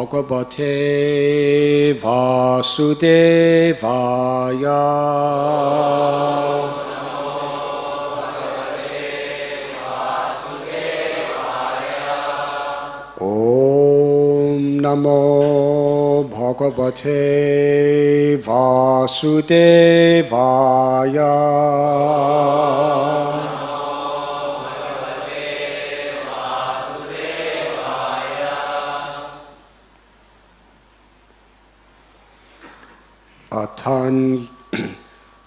Bhagavate Vasudevaya. Om Namo Bhagavate Vasudevaya.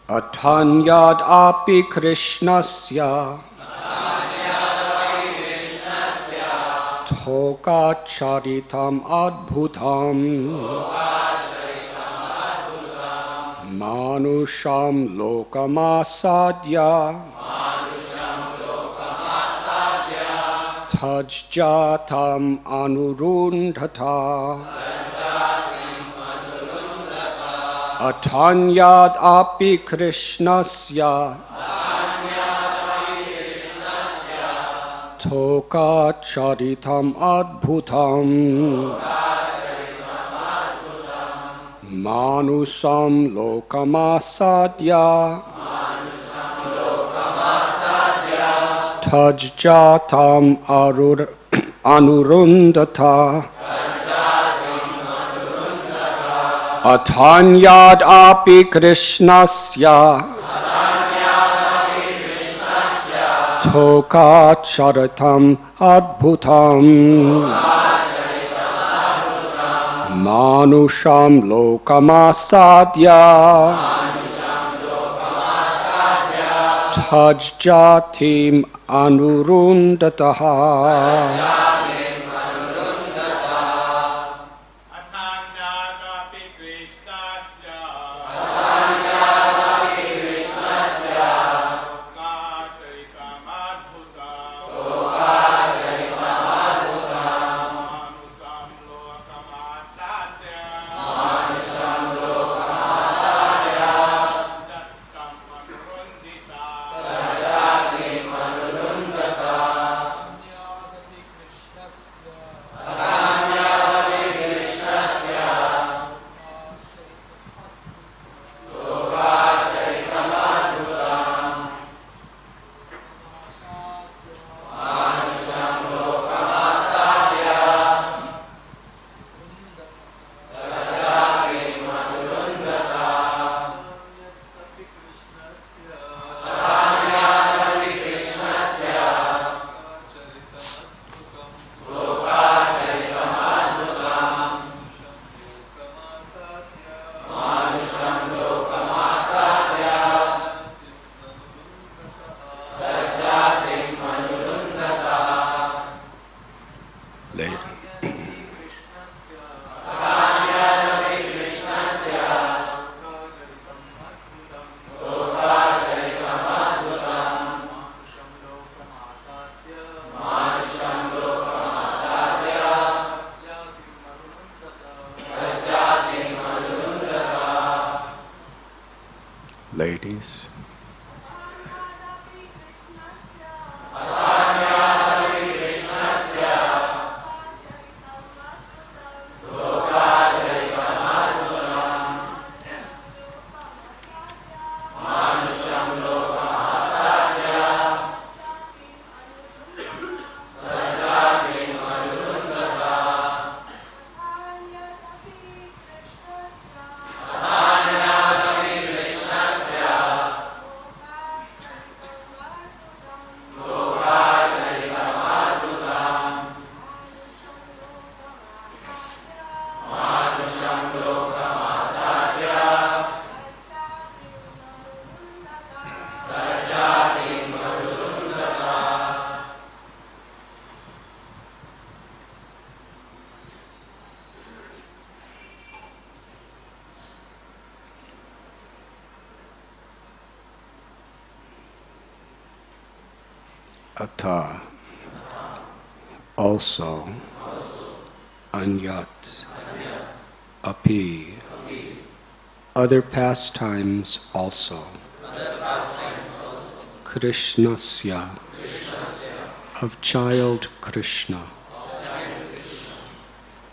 Atanyad api Krishnasya Thoka charitam adbhutam Manusham lokamasadya Tajjatam anurundhata Atanyad api Krishnasya Thoka charitam adbhutam Manusam lokamasadya Tajjatam anurundhata Atanyad api Krishnasya Thoka charitam adbhutam Manusham lokamasadya Tajjatim anurundataha. Ladies. Atha, also, anyat, api, other pastimes also, Krishnasya, of child Krishna,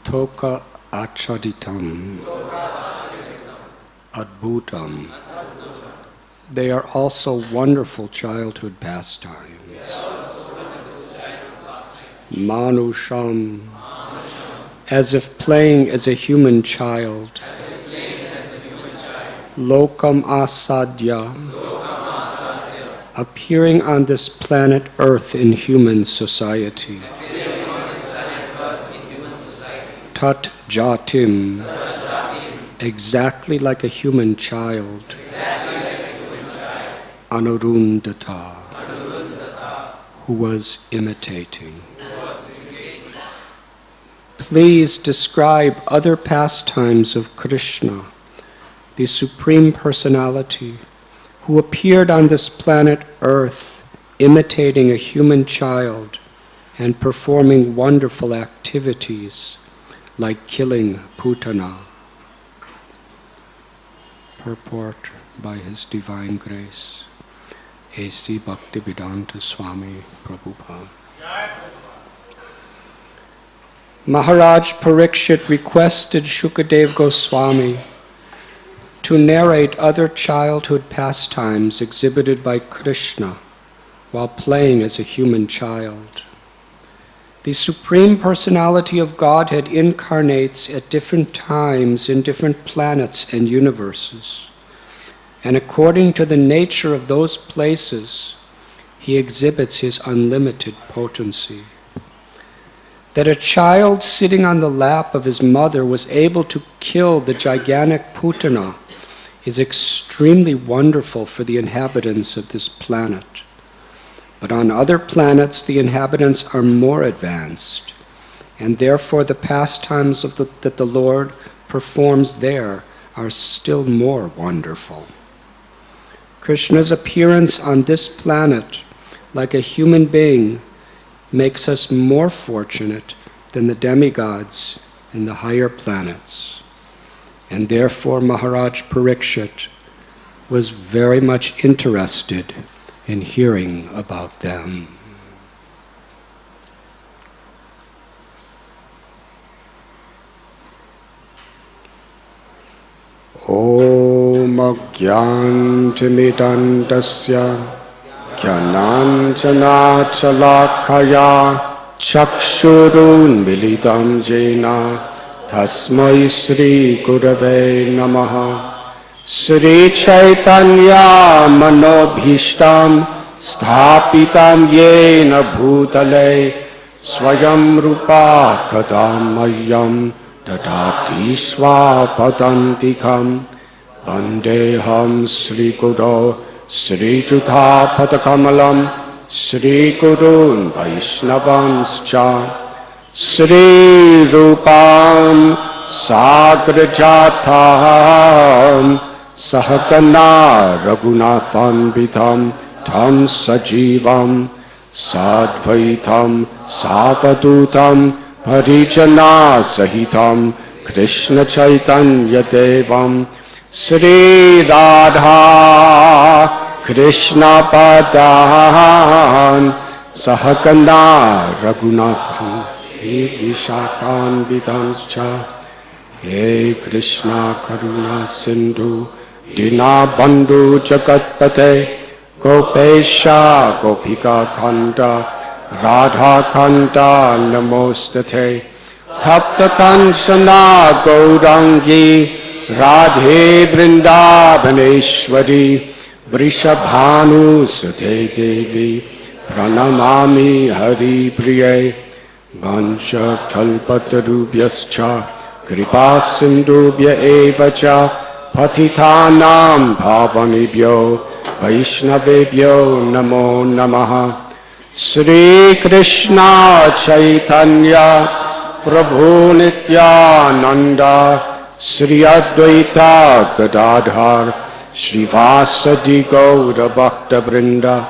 Thoka achaditam, adbhutam. They are also wonderful childhood pastimes. Manusham, as if playing as a human child. Lokam asadya, appearing on this planet Earth in human society. Tat jatim, exactly like a human child. Anurundata, who was imitating. Please describe other pastimes of Krishna, the Supreme Personality, who appeared on this planet Earth imitating a human child and performing wonderful activities like killing Putana. Purport by His Divine Grace, A.C. Bhaktivedanta Swami Prabhupada. Maharaj Parikshit requested Shukadev Goswami to narrate other childhood pastimes exhibited by Krishna while playing as a human child. The Supreme Personality of Godhead incarnates at different times in different planets and universes, and according to the nature of those places, He exhibits His unlimited potency. That a child sitting on the lap of his mother was able to kill the gigantic Putana is extremely wonderful for the inhabitants of this planet. But on other planets, the inhabitants are more advanced, and therefore the pastimes that the Lord performs there are still more wonderful. Krishna's appearance on this planet, like a human being, makes us more fortunate than the demigods in the higher planets. And therefore Maharaj Parikshit was very much interested in hearing about them. Om Agyantimidandasya Jnananjana Chalakaya Chakshurun Militam Jena Tasmai Sri Gurave Namaha Sri Chaitanya Manobhishtam Sthapitam Yena Bhutale Swayam Rupa Kadam Mayam Dadati Swapadantikam Vandeham Sri Guru Sri Judha Padakamalam Sri Gurun Vaishnavanscha Sri Rupam Sagrajatam Sahakana Raghunatham Vitam Tam Sajivam Sadvaitam Savadutam Parijana Sahitam Krishna Chaitanya Devam Sri Radha Krishna Padan Sahakana Raghunatham He Vishakan Vidanscha He Krishna Karuna Sindhu Dina Bandhu Jagatpate Gopesha Gopika Kanta Radha Kanta Namostate Tapta Kansana Gaurangi Radhe Vrindavaneshwari Vrishabhanu Sute Devi Pranamami Hari Priye Vansha Kalpatarubhyascha Kripa Sindhubhya Evacha Patitanam Bhavanibhyo Vaishnavebhyo Namo Namaha Sri Krishna Chaitanya Prabhu Nityananda Sri Advaita Gadadhar Srivasadi Gaura Bhakta Vrinda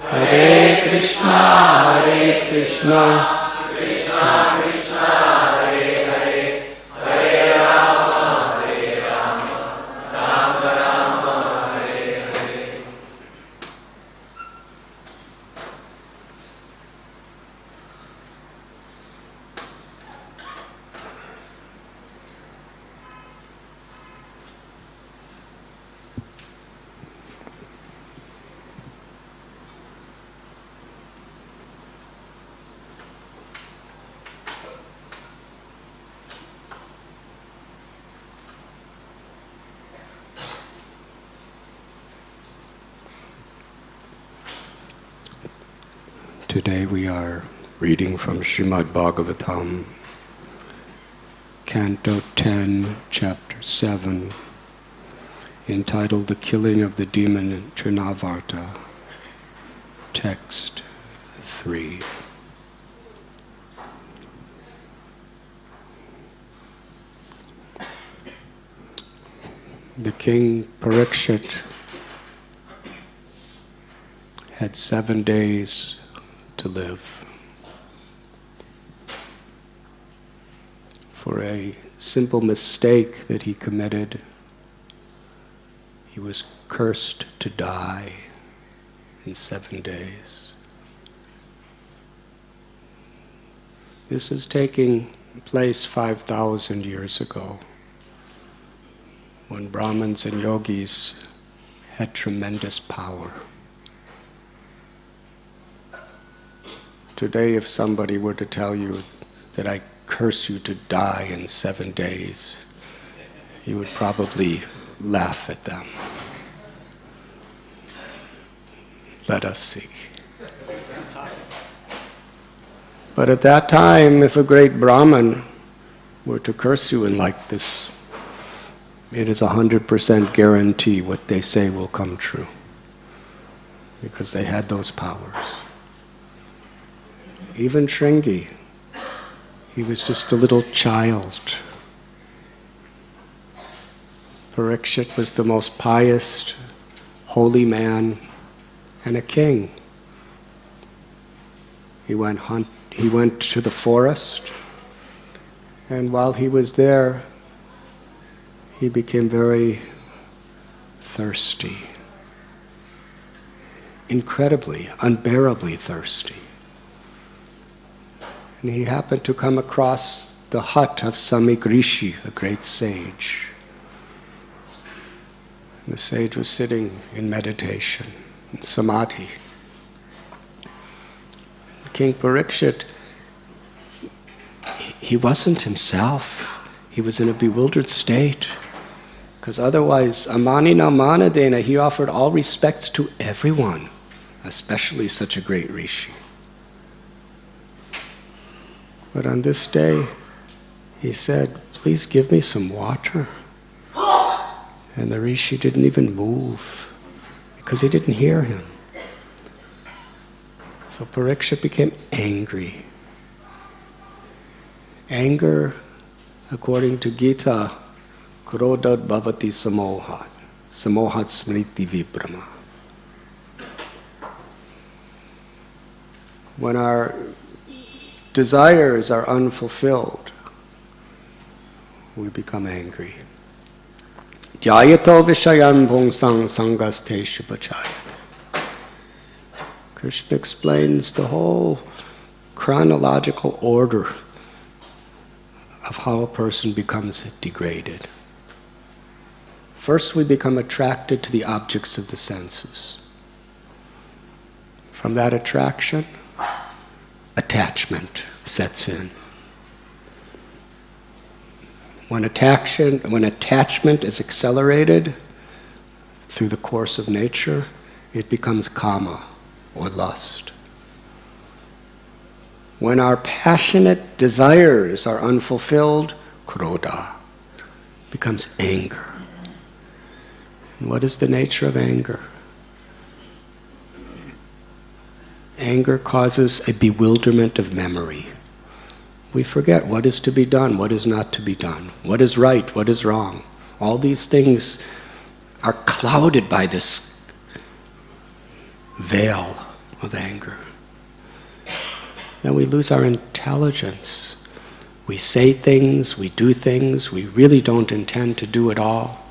Hare Krishna Krishna Krishna Hare Hare Hare Rama Rama Rama Hare Hare. Today we are reading from Srimad Bhagavatam, Canto 10, Chapter 7, entitled The Killing of the Demon Trinavarta, Text 3. The king Parikshit had 7 days to live. For a simple mistake that he committed, he was cursed to die in 7 days. This is taking place 5,000 years ago, when Brahmins and yogis had tremendous power. Today, if somebody were to tell you that I curse you to die in 7 days, you would probably laugh at them. Let us see. But at that time, if a great Brahmin were to curse you in like this, it is 100% guarantee what they say will come true, because they had those powers. Even Shringi, he was just a little child. Parikshit was the most pious, holy man and a king. He went to the forest, and while he was there, he became very thirsty. Incredibly, unbearably thirsty. And he happened to come across the hut of Samik Rishi, a great sage. And the sage was sitting in meditation, in samadhi. King Parikshit, he wasn't himself. He was in a bewildered state. Because otherwise, amanina manadena, he offered all respects to everyone, especially such a great rishi. But on this day, he said, please give me some water. And the rishi didn't even move, because he didn't hear him. So Parikshit became angry. Anger, according to Gita, krodhat bhavati samohat, samohat smriti vibrama. When our desires are unfulfilled, we become angry. Jyayato vishayan bhongsang sangasteshu bachayate. Krishna explains the whole chronological order of how a person becomes degraded. First, we become attracted to the objects of the senses. From that attraction, attachment sets in. When attachment is accelerated through the course of nature, it becomes kama, or lust. When our passionate desires are unfulfilled, krodha becomes anger. And what is the nature of anger? Anger causes a bewilderment of memory. We forget what is to be done, what is not to be done, what is right, what is wrong. All these things are clouded by this veil of anger. Then we lose our intelligence. We say things, we do things we really don't intend to do at all.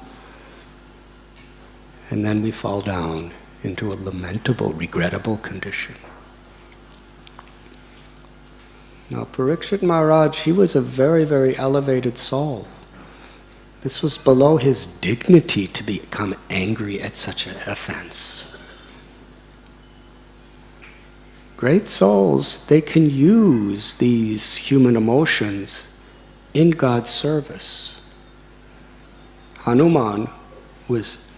And then we fall down into a lamentable, regrettable condition. Now, Parikshit Maharaj, he was a very, very elevated soul. This was below his dignity to become angry at such an offense. Great souls, they can use these human emotions in God's service. Hanuman was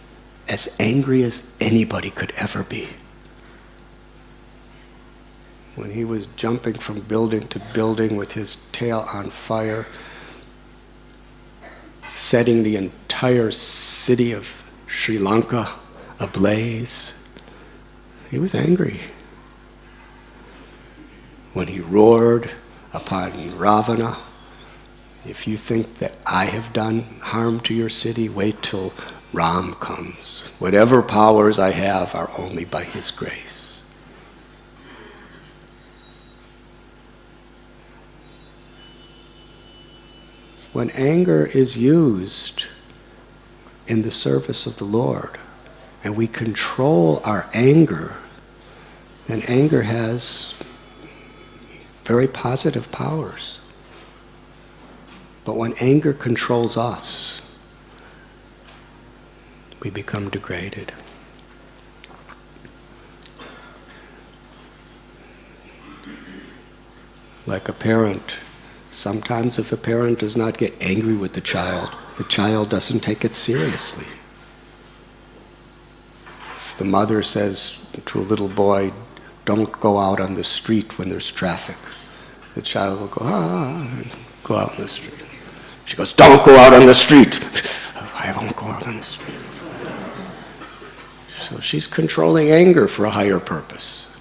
as angry as anybody could ever be. when he was jumping from building to building with his tail on fire, setting the entire city of Sri Lanka ablaze. He was angry. When he roared upon Ravana, if you think that I have done harm to your city, wait till Ram comes. Whatever powers I have are only by his grace. When anger is used in the service of the Lord, and we control our anger, then anger has very positive powers. But when anger controls us, we become degraded. Like a parent, sometimes if a parent does not get angry with the child doesn't take it seriously. If the mother says to a little boy, don't go out on the street when there's traffic, the child will go, and go out on the street. She goes, don't go out on the street. I won't go out on the street. So she's controlling anger for a higher purpose.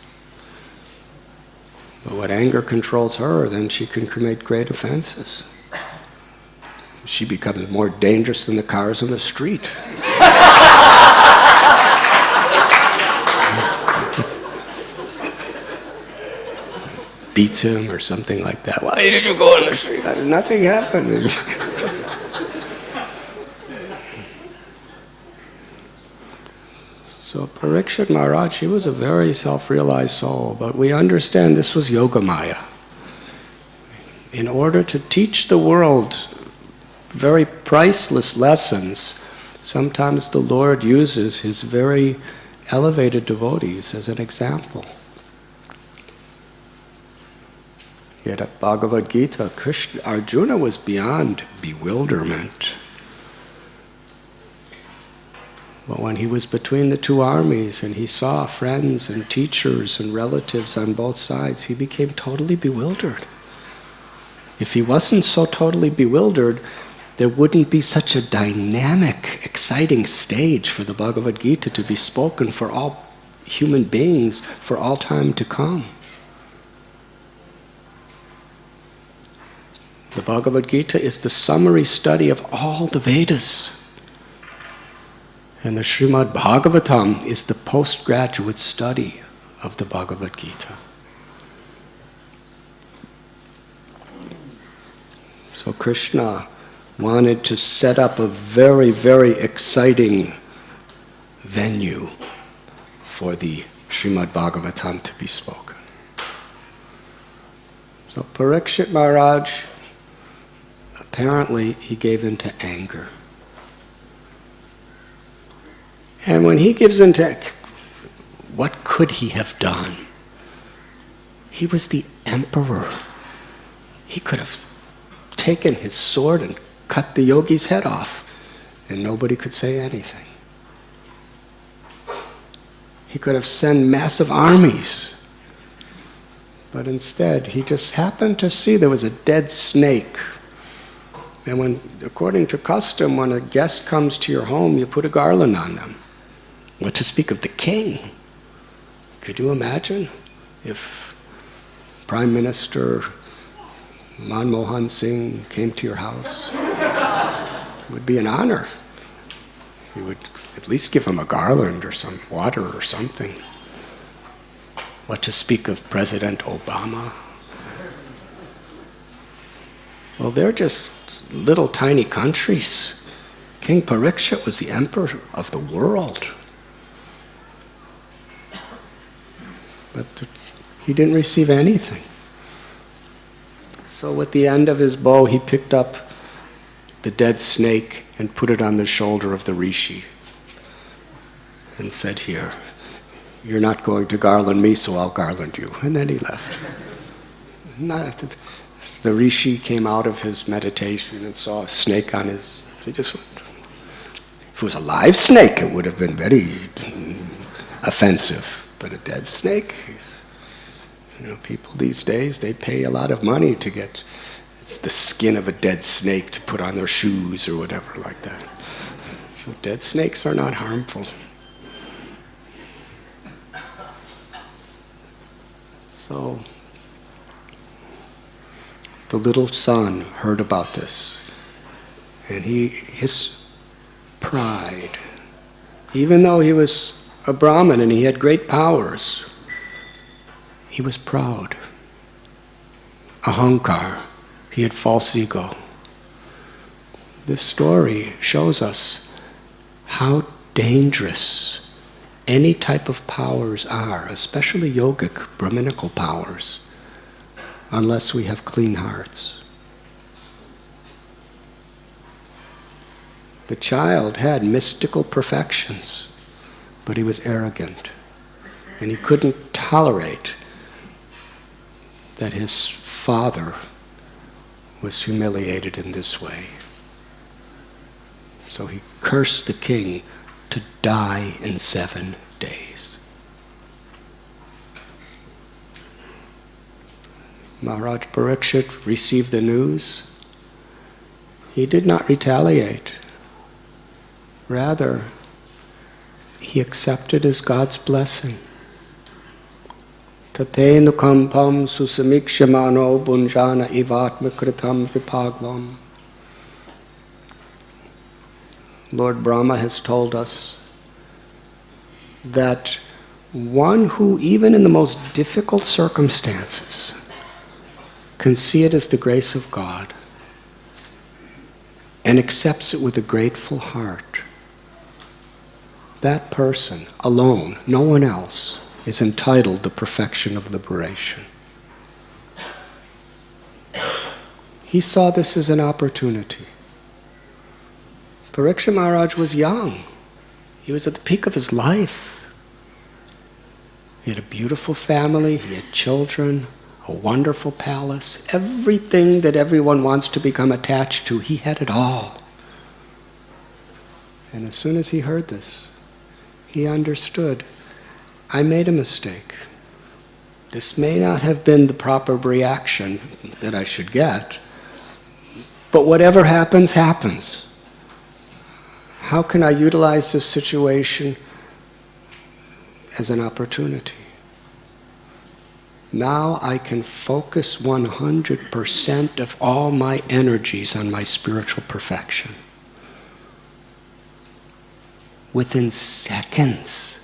But when anger controls her, then she can commit great offenses. She becomes more dangerous than the cars on the street. Beats him or something like that. Why did you go on the street? Nothing happened. So Parikshit Maharaj, he was a very self-realized soul, but we understand this was Yogamaya. In order to teach the world very priceless lessons, sometimes the Lord uses his very elevated devotees as an example. Yet at Bhagavad Gita, Arjuna was beyond bewilderment. But when he was between the two armies and he saw friends and teachers and relatives on both sides, he became totally bewildered. If he wasn't so totally bewildered, there wouldn't be such a dynamic, exciting stage for the Bhagavad Gita to be spoken for all human beings for all time to come. The Bhagavad Gita is the summary study of all the Vedas. And the Srimad Bhagavatam is the postgraduate study of the Bhagavad Gita. So Krishna wanted to set up a very, very exciting venue for the Srimad Bhagavatam to be spoken. So Parikshit Maharaj, apparently he gave in to anger. And when he gives in to, what could he have done? He was the emperor. He could have taken his sword and cut the yogi's head off, and nobody could say anything. He could have sent massive armies. But instead, he just happened to see there was a dead snake. And when, according to custom, when a guest comes to your home, you put a garland on them. What to speak of the king? Could you imagine if Prime Minister Manmohan Singh came to your house? It would be an honor. You would at least give him a garland or some water or something. What to speak of President Obama? Well, they're just little tiny countries. King Parikshit was the emperor of the world. But he didn't receive anything. So with the end of his bow, he picked up the dead snake and put it on the shoulder of the rishi and said, here, you're not going to garland me, so I'll garland you. And then he left. The rishi came out of his meditation and saw a snake on his... If it was a live snake, it would have been very offensive. But a dead snake, People these days, they pay a lot of money to get the skin of a dead snake to put on their shoes or whatever like that. So dead snakes are not harmful. So the little son heard about this, and his pride, even though he was a Brahmin and he had great powers, he was proud. Ahankar. He had false ego. This story shows us how dangerous any type of powers are, especially yogic, Brahminical powers, unless we have clean hearts. The child had mystical perfections, but he was arrogant, and he couldn't tolerate that his father was humiliated in this way. So he cursed the king to die in 7 days. Maharaj Parikshit received the news. He did not retaliate. Rather, he accepted as God's blessing. Tate nukampam susamikshamano bunjana ivatmakritam vipagvam. Lord Brahma has told us that one who, even in the most difficult circumstances, can see it as the grace of God and accepts it with a grateful heart, that person alone, no one else, is entitled to perfection of liberation. He saw this as an opportunity. Parikshit Maharaj was young. He was at the peak of his life. He had a beautiful family, he had children, a wonderful palace, everything that everyone wants to become attached to, he had it all. And as soon as he heard this, he understood, I made a mistake. This may not have been the proper reaction that I should get, but whatever happens, happens. How can I utilize this situation as an opportunity? Now I can focus 100% of all my energies on my spiritual perfection. Within seconds,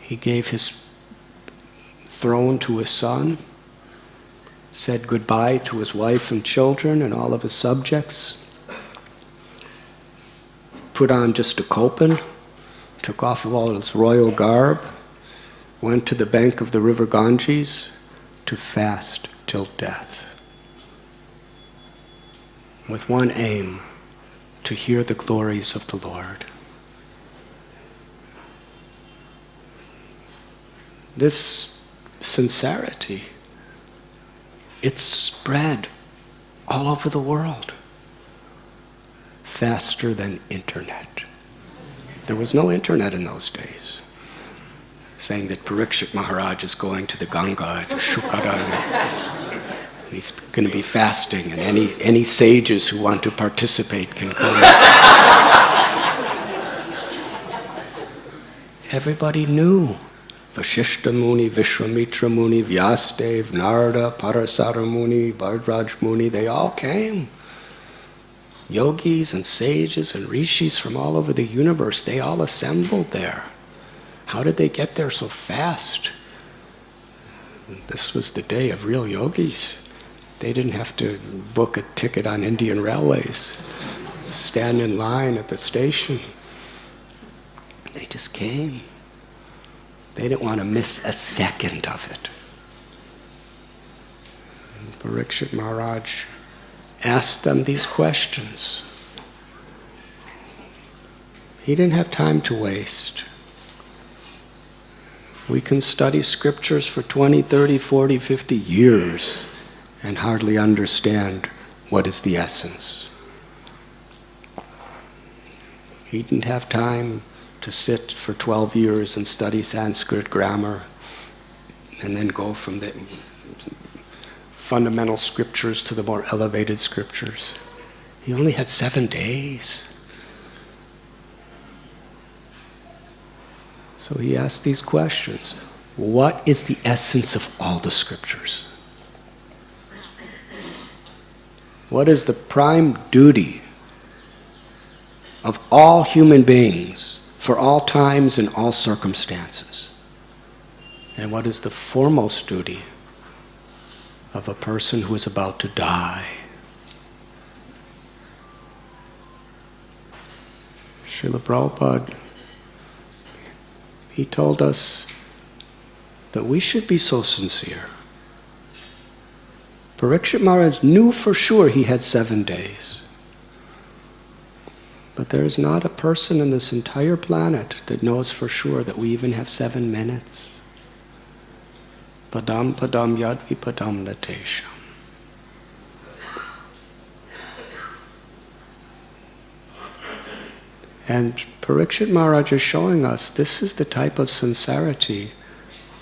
he gave his throne to his son, said goodbye to his wife and children and all of his subjects, put on just a kopan, took off of all his royal garb, went to the bank of the river Ganges to fast till death, with one aim, to hear the glories of the Lord. This sincerity, it's spread all over the world faster than internet. There was no internet in those days. Saying that Parikshit Maharaj is going to the Ganga, to Shukara, and he's going to be fasting, and any sages who want to participate can come. Everybody knew. Vashishta Muni, Vishwamitra Muni, Vyasadev, Narada, Parasara Muni, Bhardraj Muni, they all came. Yogis and sages and rishis from all over the universe, they all assembled there. How did they get there so fast? This was the day of real yogis. They didn't have to book a ticket on Indian Railways, stand in line at the station. They just came. They didn't want to miss a second of it. And Parikshit Maharaj asked them these questions. He didn't have time to waste. We can study scriptures for 20, 30, 40, 50 years and hardly understand what is the essence. He didn't have time to sit for 12 years and study Sanskrit grammar and then go from the fundamental scriptures to the more elevated scriptures. He only had 7 days. So he asked these questions. What is the essence of all the scriptures? What is the prime duty of all human beings for all times and all circumstances? And what is the foremost duty of a person who is about to die? Srila Prabhupada, he told us that we should be so sincere. Parikshit Maharaj knew for sure he had 7 days. But there is not a person in this entire planet that knows for sure that we even have 7 minutes. Padam padam yad vipadam natesham. And Parikshit Maharaj is showing us this is the type of sincerity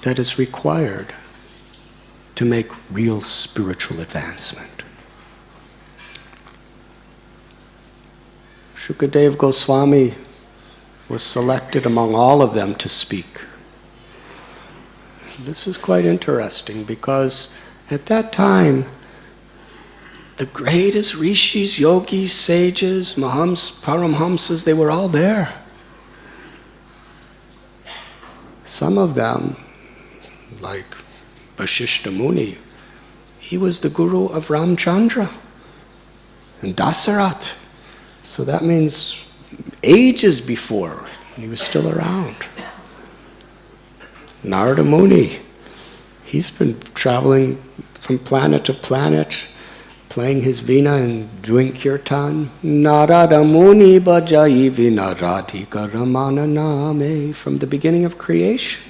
that is required to make real spiritual advancement. Shukadev Goswami was selected among all of them to speak. This is quite interesting because at that time, the greatest rishis, yogis, sages, paramhamsas, they were all there. Some of them, like Vasishta Muni, he was the guru of Ramchandra and Dasarath. So that means ages before he was still around. Narada Muni, he's been traveling from planet to planet, playing his veena and doing kirtan. Narada Muni bhajai vinaradhika ramana name, from the beginning of creation.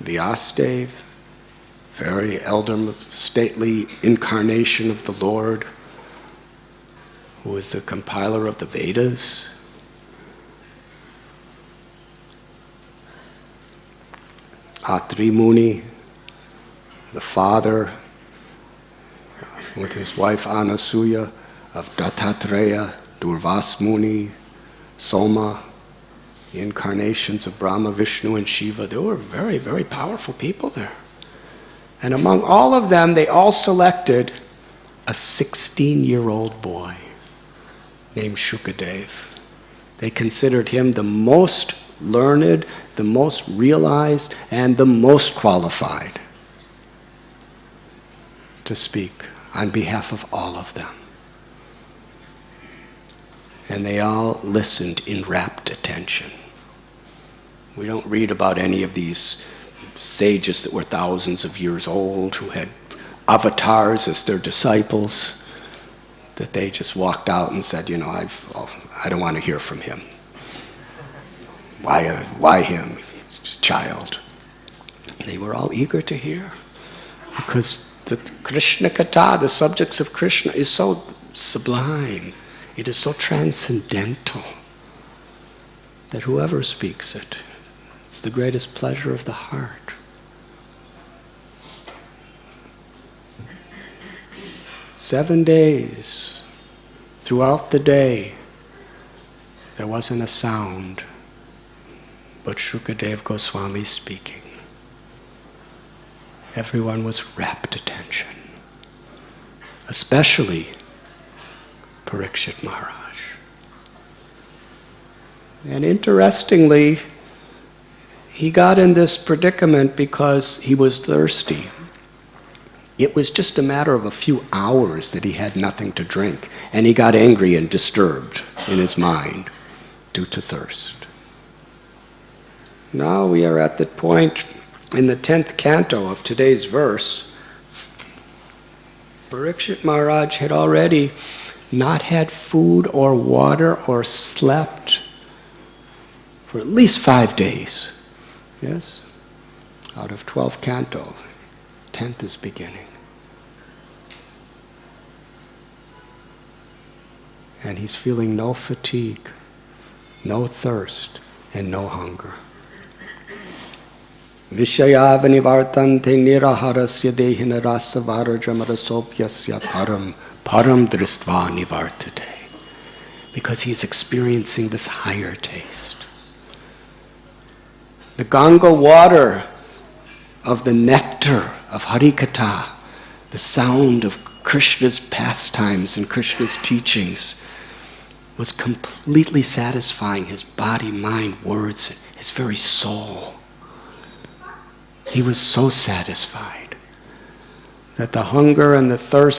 Vyasadeva, very elder, stately incarnation of the Lord, who was the compiler of the Vedas. Atri Muni, the father, with his wife Anasuya, of Dattatreya, Durvas Muni, Soma, the incarnations of Brahma, Vishnu, and Shiva. They were very, very powerful people there. And among all of them, they all selected a 16-year-old boy named Shukadev. They considered him the most learned, the most realized, and the most qualified to speak on behalf of all of them. And they all listened in rapt attention. We don't read about any of these sages that were thousands of years old who had avatars as their disciples, that they just walked out and said, I don't want to hear from him. Why him? He's a child. They were all eager to hear, because the Krishna Katha, the subjects of Krishna, is so sublime. It is so transcendental that whoever speaks it, it's the greatest pleasure of the heart. Seven days, throughout the day, there wasn't a sound but Shukadev Goswami speaking. Everyone was rapt attention, especially Parikshit Maharaj. And interestingly, he got in this predicament because he was thirsty. It was just a matter of a few hours that he had nothing to drink, and he got angry and disturbed in his mind due to thirst. Now we are at the point in the 10th canto of today's verse. Parikshit Maharaj had already not had food or water or slept for at least 5 days. Yes? Out of 12th canto, 10th is beginning. And he's feeling no fatigue, no thirst, and no hunger. Vishayavani vartante niraharasya dehina rasavarajamarasopyasya param dristva nivartate. Because he is experiencing this higher taste. The Ganga water of the nectar of Harikatha, the sound of Krishna's pastimes and Krishna's teachings, was completely satisfying his body, mind, words, his very soul. He was so satisfied that the hunger and the thirst